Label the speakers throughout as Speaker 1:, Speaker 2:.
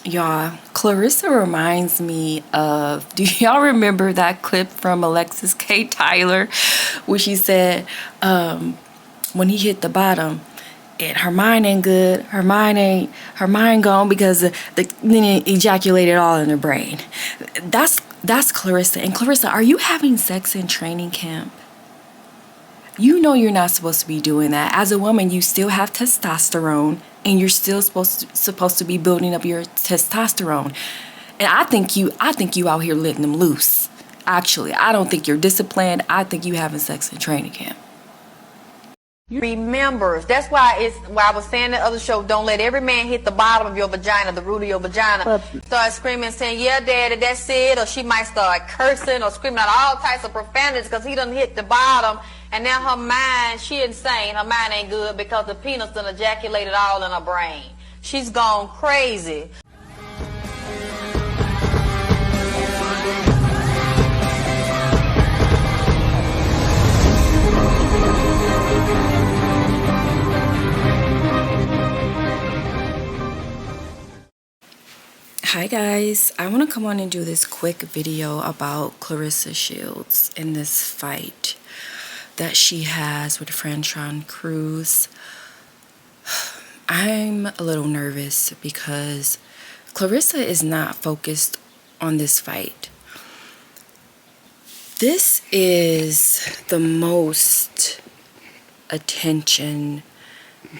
Speaker 1: Y'all, Claressa reminds me of, do y'all remember that clip from Alexis K. Tyler where she said, when he hit the bottom, and her mind ain't good, her mind gone because then it ejaculated all in her brain. That's Claressa. And Claressa, are you having sex in training camp? You know you're not supposed to be doing that. As a woman, you still have testosterone, and you're still supposed to be building up your testosterone. And I think you out here letting them loose. Actually, I don't think you're disciplined. I think you having sex in training camp.
Speaker 2: Remembers. That's why I was saying the other show, don't let every man hit the bottom of your vagina, the root of your vagina. Start screaming, saying, yeah, daddy, that's it. Or she might start cursing or screaming out all types of profanities because he done hit the bottom. And now her mind, she insane. Her mind ain't good because the penis done ejaculated all in her brain. She's gone crazy.
Speaker 1: Hi guys, I want to come on and do this quick video about Claressa Shields in this fight that she has with Franchon Cruz. I'm a little nervous because Claressa is not focused on this fight. This is the most attention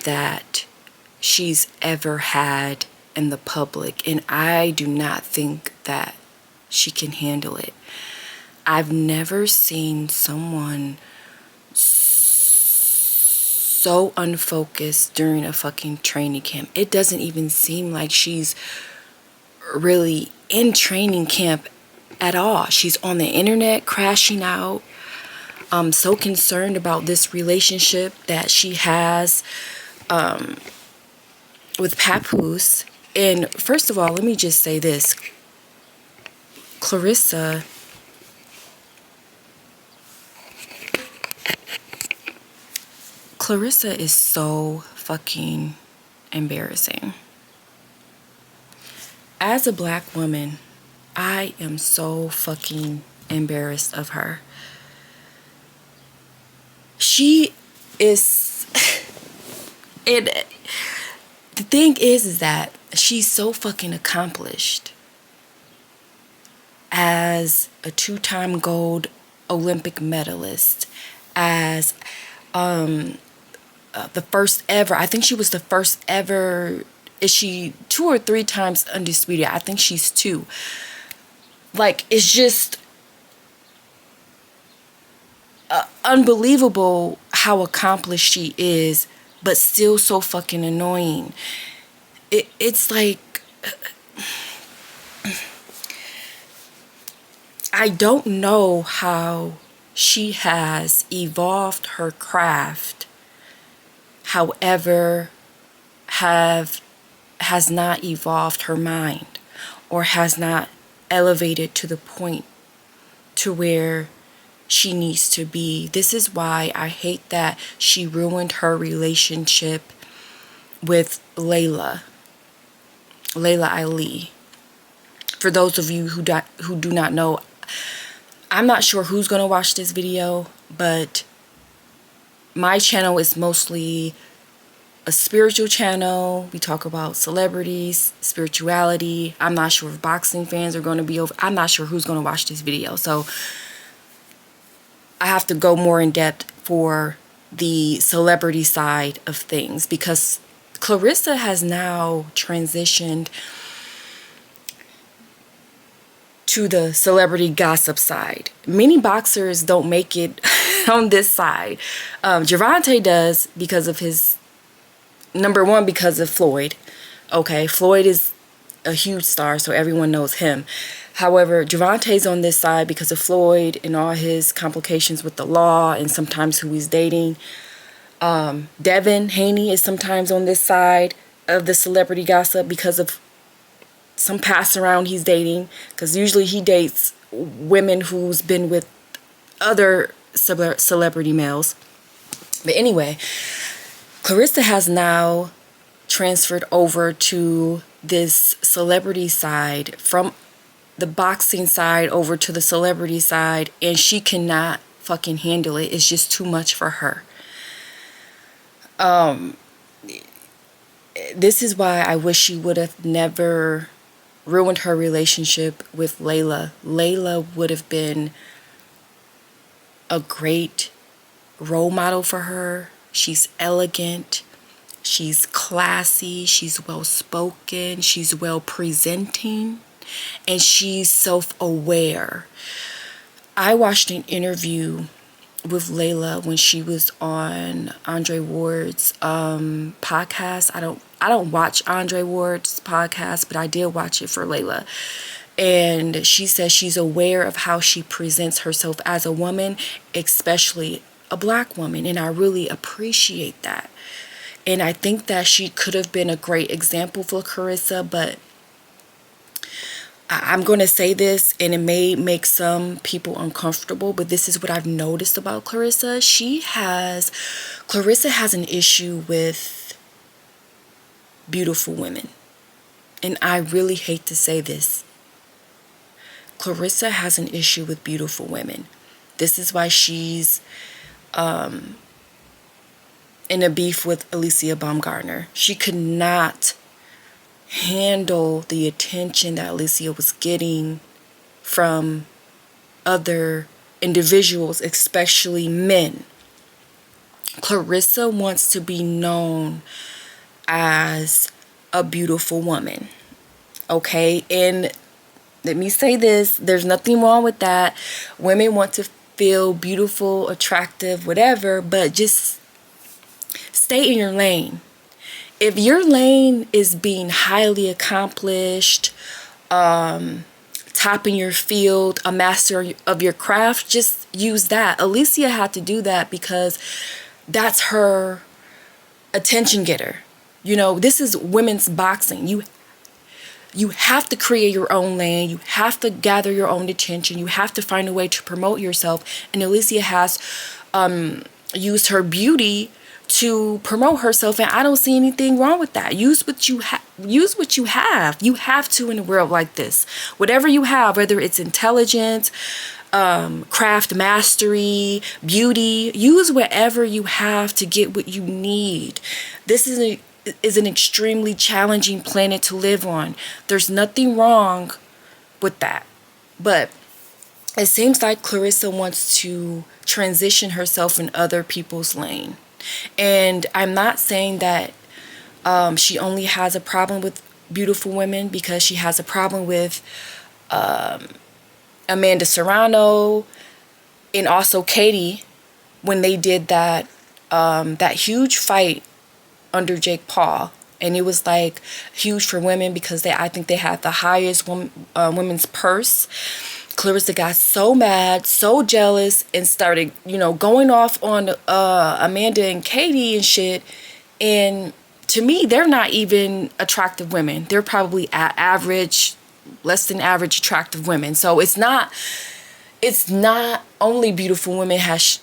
Speaker 1: that she's ever had in the public, and I do not think that she can handle it. I've never seen someone so unfocused during a fucking training camp. It doesn't even seem like she's really in training camp at all. She's on the internet crashing out. I'm so concerned about this relationship that she has with Papoose. And first of all, let me just say this. Claressa is so fucking embarrassing. As a black woman, I am so fucking embarrassed of her. She is... The thing is that she's so fucking accomplished. As a two-time gold Olympic medalist, as the first ever, I think she was the first ever, is she 2 or 3 times undisputed? I think she's 2. Like, it's just unbelievable how accomplished she is, but still so fucking annoying. It's like, I don't know how she has evolved her craft, however, has not evolved her mind, or has not elevated to the point to where she needs to be. This is why I hate that she ruined her relationship with Layla Ali. For those of you who do not know, I'm not sure who's gonna watch this video, but my channel is mostly a spiritual channel. We talk about celebrities, spirituality. I'm not sure if boxing fans are gonna be over. I'm not sure who's gonna watch this video, so I have to go more in depth for the celebrity side of things, because Claressa has now transitioned to the celebrity gossip side. Many boxers don't make it on this side. Gervonta does because of his, number one, because of Floyd. Okay, Floyd is a huge star, so everyone knows him. However, Gervonta's on this side because of Floyd and all his complications with the law and sometimes who he's dating. Devin Haney is sometimes on this side of the celebrity gossip because of some pass around he's dating, because usually he dates women who's been with other celebrity males. But anyway, Claressa has now transferred over to this celebrity side, from the boxing side over to the celebrity side, and she cannot fucking handle it. It's just too much for her. This is why I wish she would have never ruined her relationship with Layla. Layla would have been a great role model for her. She's elegant. She's classy. She's well spoken. She's well presenting. And she's self-aware. I watched an interview with Layla when she was on Andre Ward's podcast. I don't watch Andre Ward's podcast, but I did watch it for Layla. And she says she's aware of how she presents herself as a woman, especially a black woman. And I really appreciate that. And I think that she could have been a great example for Claressa, but I'm going to say this, and it may make some people uncomfortable, but this is what I've noticed about Claressa. Claressa has an issue with beautiful women. And I really hate to say this. Claressa has an issue with beautiful women. This is why she's in a beef with Alicia Baumgartner. She could not handle the attention that Alicia was getting from other individuals, especially men. Claressa wants to be known as a beautiful woman. Okay? And let me say this, there's nothing wrong with that. Women want to feel beautiful, attractive, whatever, but just stay in your lane. If your lane is being highly accomplished, top in your field, a master of your craft, just use that. Alicia had to do that because that's her attention getter. You know, this is women's boxing. You have to create your own lane. You have to gather your own attention. You have to find a way to promote yourself. And Alicia has used her beauty to promote herself, and I don't see anything wrong with that. Use what you have. You have to in a world like this. Whatever you have, whether it's intelligence, craft mastery, beauty, use whatever you have to get what you need. This is an extremely challenging planet to live on. There's nothing wrong with that. But it seems like Claressa wants to transition herself in other people's lane. And I'm not saying that she only has a problem with beautiful women, because she has a problem with Amanda Serrano and also Katie when they did that huge fight under Jake Paul. And it was like huge for women because I think they had the highest women's purse. Claressa got so mad, so jealous, and started, going off on Amanda and Katie and shit. And to me, they're not even attractive women. They're probably average, less than average attractive women. So it's not only beautiful women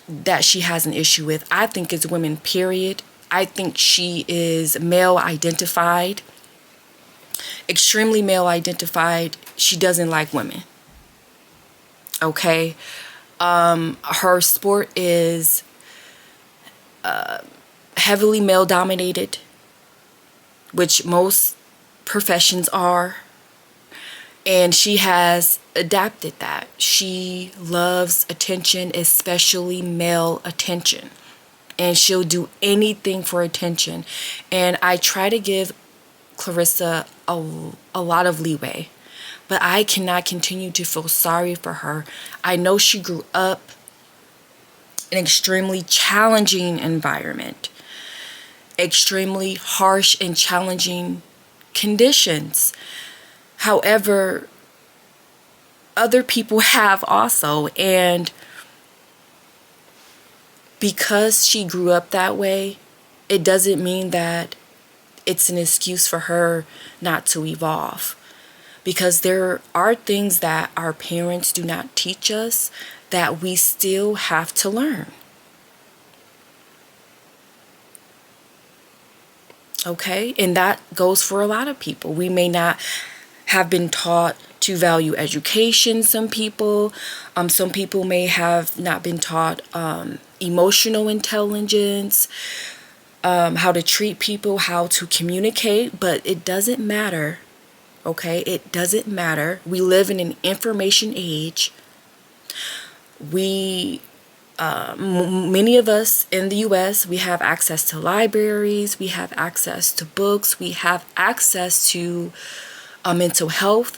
Speaker 1: that she has an issue with. I think it's women, period. I think she is male identified, extremely male identified. She doesn't like women. Okay, her sport is heavily male dominated, which most professions are, and she has adapted that. She loves attention, especially male attention, and she'll do anything for attention. And I try to give Claressa a lot of leeway. But I cannot continue to feel sorry for her. I know she grew up in an extremely challenging environment, extremely harsh and challenging conditions. However, other people have also. And because she grew up that way, it doesn't mean that it's an excuse for her not to evolve. Because there are things that our parents do not teach us that we still have to learn. Okay? And that goes for a lot of people. We may not have been taught to value education, some people. Some people may have not been taught emotional intelligence, how to treat people, how to communicate, but it doesn't matter. Okay? It doesn't matter. We live in an information age. Many of us in the US, we have access to libraries, we have access to books, we have access to mental health.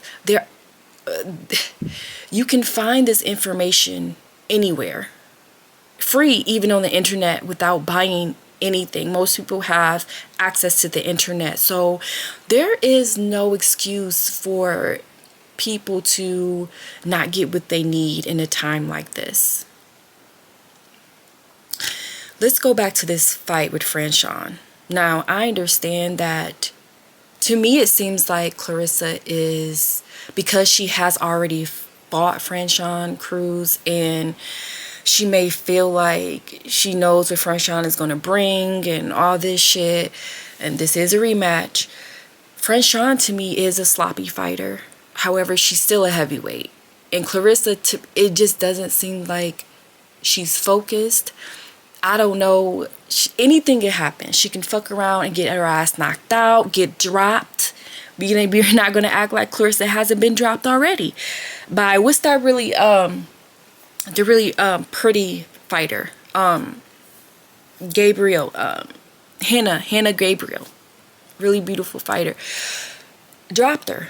Speaker 1: You can find this information anywhere, free, even on the internet, without buying anything. Most people have access to the internet, so there is no excuse for people to not get what they need in a time like this. Let's go back to this fight with Franchon. Now, I understand that, to me, it seems like Claressa is, because she has already fought Franchon Cruz, and she may feel like she knows what Franchon is going to bring and all this shit, and this is a rematch. Franchon, to me, is a sloppy fighter. However, she's still a heavyweight. And Claressa, it just doesn't seem like she's focused. I don't know. Anything can happen. She can fuck around and get her ass knocked out, get dropped. We're not going to act like Claressa hasn't been dropped already. By, what's that really, the really pretty fighter? Gabriel, Hannah Gabriel. Really beautiful fighter. Dropped her.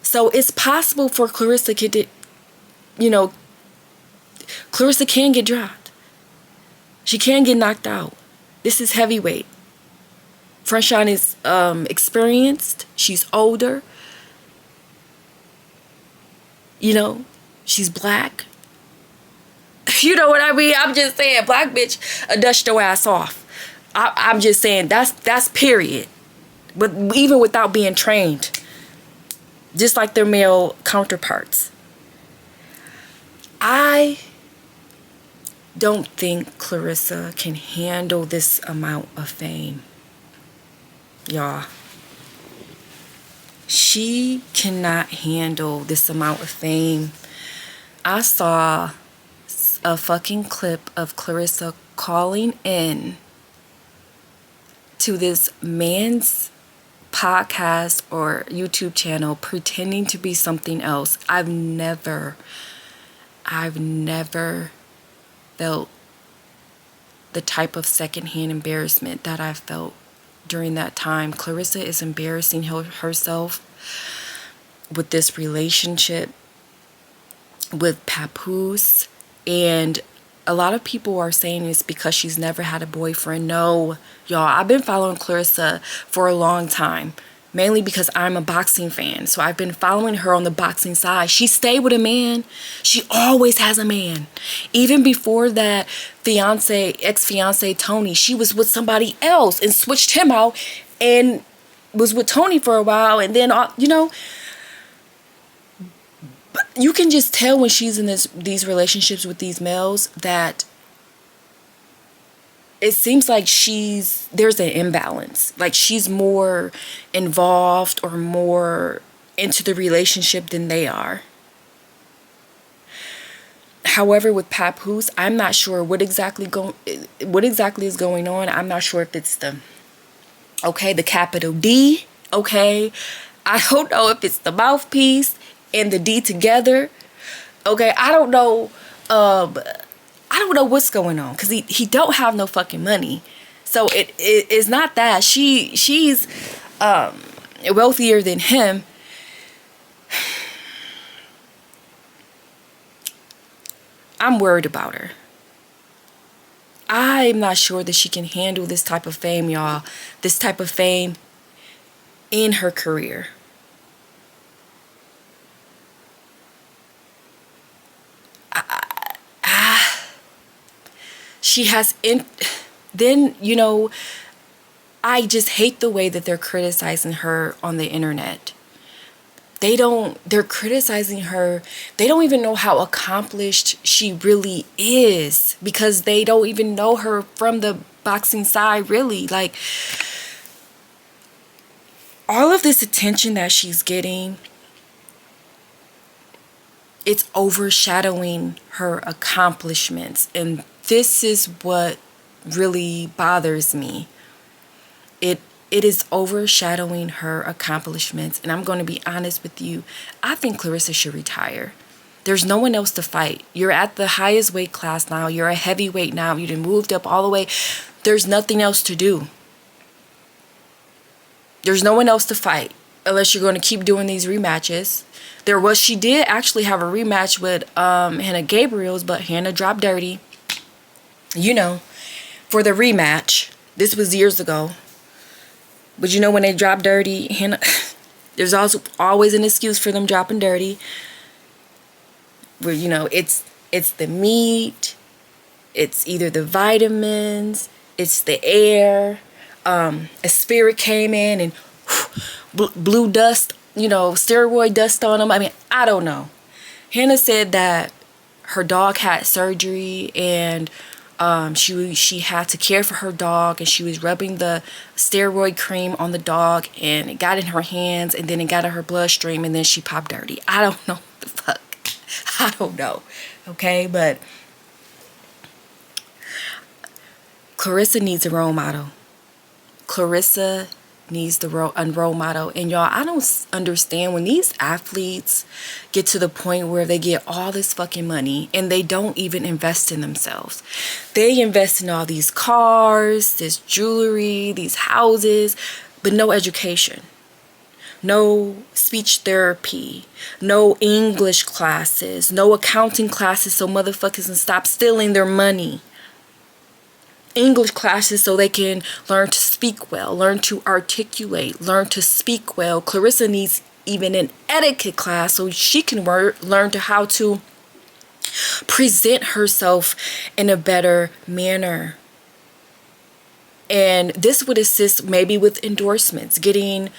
Speaker 1: So it's possible for Claressa to, Claressa can get dropped. She can get knocked out. This is heavyweight. Franchon is experienced. She's older. She's black. You know what I mean? I'm just saying, black bitch, dust your ass off. I'm just saying, that's period. But even without being trained, just like their male counterparts. I don't think Claressa can handle this amount of fame. Y'all. She cannot handle this amount of fame. I saw a fucking clip of Claressa calling in to this man's podcast or YouTube channel pretending to be something else. I've never felt the type of secondhand embarrassment that I felt during that time. Claressa is embarrassing herself with this relationship with Papoose, and a lot of people are saying it's because she's never had a boyfriend. No, y'all, I've been following Claressa for a long time, mainly because I'm a boxing fan. So I've been following her on the boxing side. She stayed with a man. She always has a man. Even before that ex-fiance Tony, she was with somebody else and switched him out and was with Tony for a while. And then, you can just tell when she's in these relationships with these males that it seems like there's an imbalance. Like she's more involved or more into the relationship than they are. However, with Papoose, I'm not sure what exactly is going on. I'm not sure if it's the capital D. Okay, I don't know if it's the mouthpiece and the D together. Okay, I don't know. I don't know what's going on, because he don't have no fucking money. So it's not that. She's wealthier than him. I'm worried about her. I'm not sure that she can handle this type of fame, y'all. This type of fame in her career. She has then, I just hate the way that they're criticizing her on the internet. They're criticizing her. They don't even know how accomplished she really is, because they don't even know her from the kickboxing side, really. Like, all of this attention that she's getting, it's overshadowing her accomplishments. And this is what really bothers me. It is overshadowing her accomplishments. And I'm going to be honest with you. I think Claressa should retire. There's no one else to fight. You're at the highest weight class now. You're a heavyweight now. You done moved up all the way. There's nothing else to do. There's no one else to fight unless you're going to keep doing these rematches. She did actually have a rematch with Hannah Gabriels, but Hannah dropped dirty. You know, for the rematch. This was years ago. But you know, when they drop dirty, Hannah, there's also always an excuse for them dropping dirty. Where, you know, it's the meat, it's either the vitamins, it's the air. A spirit came in and blew dust, you know, steroid dust on them. I mean, I don't know. Hannah said that her dog had surgery and she had to care for her dog, and she was rubbing the steroid cream on the dog, and it got in her hands, and then it got in her bloodstream, and then she popped dirty. I don't know what the fuck. I don't know. Okay, but Claressa needs a role model. Claressa needs the role model. And y'all, I don't understand when these athletes get to the point where they get all this fucking money and they don't even invest in themselves. They invest in all these cars, this jewelry, these houses, but no education. No speech therapy, no English classes, no accounting classes so motherfuckers can stop stealing their money. English classes so they can learn to speak well, learn to articulate, learn to speak well. Claressa needs even an etiquette class so she can learn to how to present herself in a better manner. And this would assist maybe with endorsements, getting,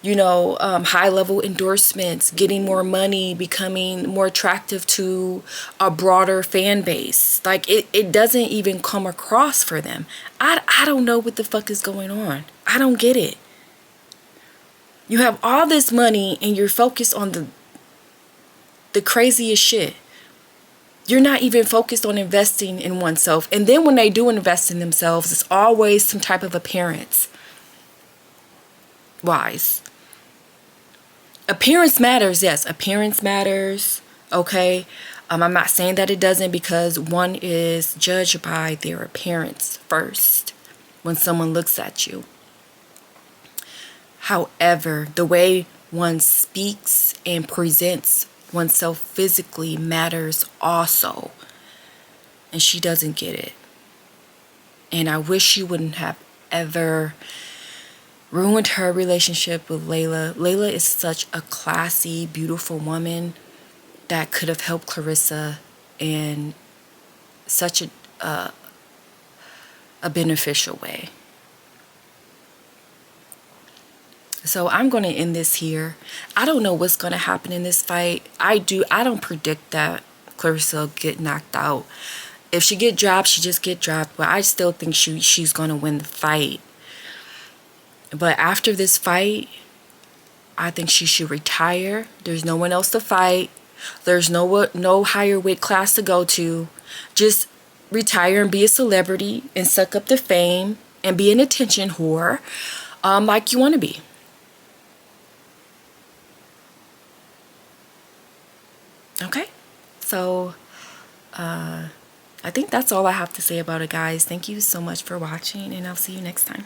Speaker 1: you know, high-level endorsements, getting more money, becoming more attractive to a broader fan base. Like, it doesn't even come across for them. I don't know what the fuck is going on. I don't get it. You have all this money and you're focused on the craziest shit. You're not even focused on investing in oneself. And then when they do invest in themselves, it's always some type of appearance wise. Appearance matters, yes, appearance matters, okay? I'm not saying that it doesn't, because one is judged by their appearance first when someone looks at you. However, the way one speaks and presents oneself physically matters also. And she doesn't get it. And I wish she wouldn't have ever ruined her relationship with Layla. Layla is such a classy, beautiful woman that could have helped Claressa in such a beneficial way. So I'm going to end this here. I don't know what's going to happen in this fight. I don't predict that Claressa will get knocked out. If she get dropped, she just get dropped. But I still think she's going to win the fight. But after this fight, I think she should retire. There's no one else to fight. There's no higher weight class to go to. Just retire and be a celebrity and suck up the fame and be an attention whore, like you want to be. Okay, so I think that's all I have to say about it, guys. Thank you so much for watching, and I'll see you next time.